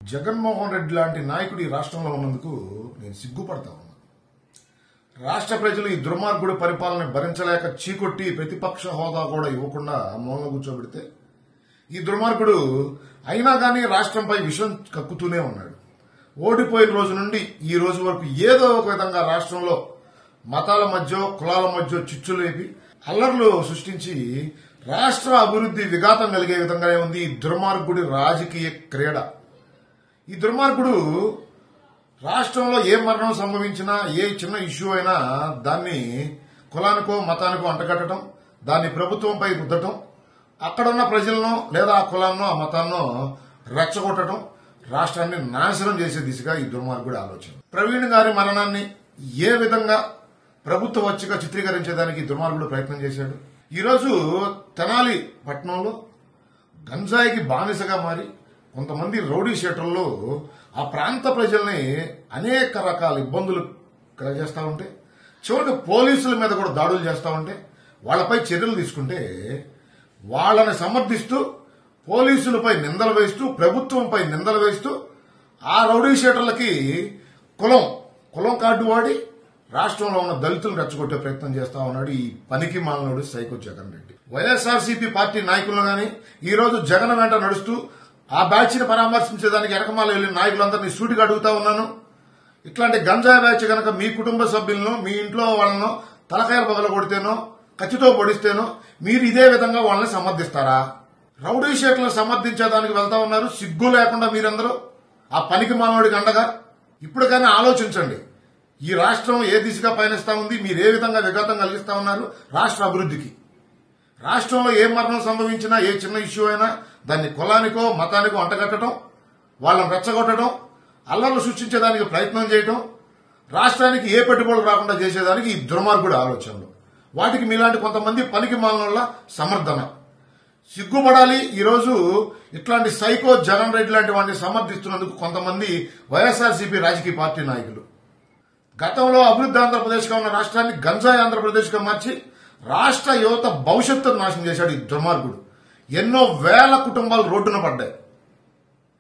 జగన్మోహన్ రెడ్డి లాంటి నాయకుడు ఈ రాష్ట్రంలో ఉన్నందుకు నేను సిగ్గుపడతా ఉన్నా. రాష్ట్ర ప్రజలు ఈ దుర్మార్గుడు పరిపాలన భరించలేక చీకొట్టి ప్రతిపక్ష హోదా కూడా ఇవ్వకుండా మూలన కూర్చోబెడితే ఈ దుర్మార్గుడు అయినా గానీ రాష్ట్రంపై విషం కక్కుతూనే ఉన్నాడు. ఓడిపోయిన రోజు నుండి ఈ రోజు వరకు ఏదో ఒక విధంగా రాష్ట్రంలో మతాల మధ్య కులాల మధ్య చిచ్చులు లేపి అల్లర్లు సృష్టించి రాష్ట్ర అభివృద్ధి విఘాతం కలిగే విధంగానే ఉంది ఈ దుర్మార్గుడి రాజకీయ క్రీడ. ఈ దుర్మార్గుడు రాష్ట్రంలో ఏ మరణం సంభవించినా ఏ చిన్న ఇష్యూ అయినా దాన్ని కులానికో మతానికో అంటగట్టడం, దాన్ని ప్రభుత్వంపై రుద్దటం, అక్కడున్న ప్రజలను లేదా ఆ కులాన్నో ఆ మతాన్నో రెచ్చగొట్టడం, రాష్ట్రాన్ని నాశనం చేసే దిశగా ఈ దుర్మార్గుడి ఆలోచన. ప్రవీణ్ గారి మరణాన్ని ఏ విధంగా ప్రభుత్వ వచ్చిగా చిత్రీకరించేదానికి ఈ దుర్మార్గుడు ప్రయత్నం చేశాడు. ఈరోజు తెనాలి పట్టణంలో గంజాయికి బానిసగా మారి కొంతమంది రౌడీ షీటర్లు ఆ ప్రాంత ప్రజల్ని అనేక రకాల ఇబ్బందులు కలగజేస్తా ఉంటే, చివరికి పోలీసుల మీద కూడా దాడులు చేస్తా ఉంటే వాళ్లపై చర్యలు తీసుకుంటే వాళ్ళని సమర్థిస్తూ పోలీసులపై నిందలు వేస్తూ ప్రభుత్వంపై నిందలు వేస్తూ ఆ రౌడీ షీటర్లకి కులం కార్డు వాడి రాష్ట్రంలో ఉన్న దళితులను రెచ్చగొట్టే ప్రయత్నం చేస్తా ఉన్నాడు ఈ పనికి మాలనుడు సైకో జగన్ రెడ్డి. వైఎస్ఆర్సీపీ పార్టీ నాయకులను గాని ఈ రోజు జగన్ వెంట నడుస్తూ ఆ బ్యాచ్ ని పరామర్శించేదానికి వెనకమాల వెళ్లిన నాయకులందరినీ సూటిగా అడుగుతా ఉన్నాను. ఇట్లాంటి గంజాయి బ్యాచ్ గనక మీ కుటుంబ సభ్యులను మీ ఇంట్లో వాళ్ళను తలకాయలు పగల కొడితేనో కత్తితో పొడిస్తేనో మీరు ఇదే విధంగా వాళ్ళని సమర్థిస్తారా? రౌడీ షీట్లను సమర్థించేదానికి వెళ్తా ఉన్నారు. సిగ్గు లేకుండా మీరందరూ ఆ పనికి మానవుడికి అండగా. ఇప్పటికైనా ఆలోచించండి, ఈ రాష్ట్రం ఏ దిశగా పయనిస్తా ఉంది, మీరు ఏ విధంగా విఘాతం కలిగిస్తా ఉన్నారు రాష్ట్ర అభివృద్ధికి. రాష్ట్రంలో ఏ మరణం సంభవించినా ఏ చిన్న ఇష్యూ అయినా దాన్ని కులానికో మతానికో అంటగట్టడం, వాళ్ళని రెచ్చగొట్టడం, అల్లర్లు సృష్టించేదానికి ప్రయత్నం చేయడం, రాష్ట్రానికి ఏ పెట్టుబడులు రాకుండా చేసేదానికి ఈ దుర్మార్గుడి ఆలోచనలు. వాటికి మీలాంటి కొంతమంది పనికి మాలిన సమర్థన. సిగ్గుపడాలి. ఈరోజు ఇట్లాంటి సైకో జగన్ రెడ్డి లాంటి వాటిని సమర్థిస్తున్నందుకు కొంతమంది వైఎస్ఆర్సీపీ రాజకీయ పార్టీ నాయకులు. గతంలో అభివృద్ధి ఆంధ్రప్రదేశ్గా ఉన్న రాష్ట్రాన్ని గంజాయి ఆంధ్రప్రదేశ్గా మార్చి రాష్ట్ర యువత భవిష్యత్తును నాశనం చేశాడు ఈ దుర్మార్గుడు. ఎన్నో వేల కుటుంబాలు రోడ్డున పడ్డాయి.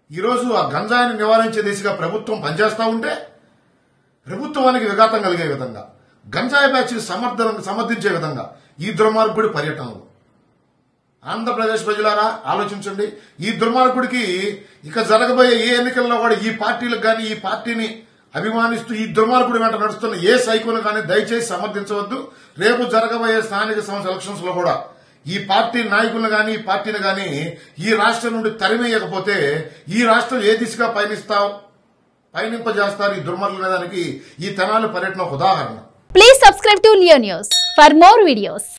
ఈరోజు ఆ గంజాయిని నివారించే దిశగా ప్రభుత్వం పనిచేస్తా ఉంటే ప్రభుత్వానికి విఘాతం కలిగే విధంగా, గంజాయి బ్యాచ్ సమర్థించే విధంగా ఈ దుర్మార్గుడి పర్యటనలు. ఆంధ్రప్రదేశ్ ప్రజలారా ఆలోచించండి. ఈ దుర్మార్గుడికి ఇక జరగబోయే ఏ ఎన్నికల్లో కూడా ఈ పార్టీలకు గాని ఈ పార్టీని అభిమానిస్తూ ఈ దుర్మార్గుడి వెంట నడుస్తున్న ఏ సైకోను కానీ దయచేసి సమర్థించవద్దు. రేపు జరగబోయే స్థానిక సంస్థ ఎలక్షన్స్ లో కూడా ఈ పార్టీ నాయకులను గాని ఈ పార్టీని గాని ఈ రాష్ట్రం నుండి తరిమేయకపోతే ఈ రాష్ట్రం ఏ దిశగా పయనింపజేస్తారు ఈ దుర్మార్గుల దానికి ఈ తెనాలి పర్యటన ఒక ఉదాహరణ. Please subscribe to Leo news for more videos.